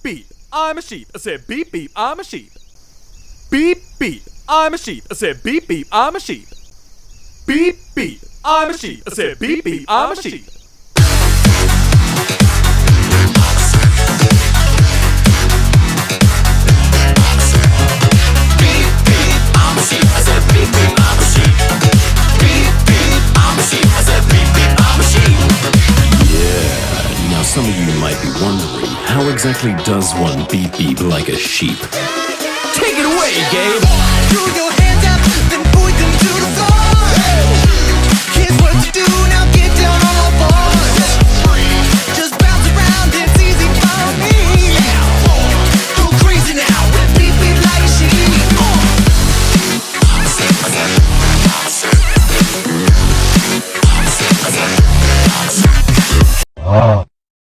beep, I'm a sheep. I said beep beep, I'm a sheep. Beep beep, I'm a sheep. I said beep beep, I'm a sheep. Beep beep, I'm a sheep. I said beep beep, I'm a sheep. Now some of you might be wondering, how exactly does one beep beep like a sheep? Take it away, Gabe!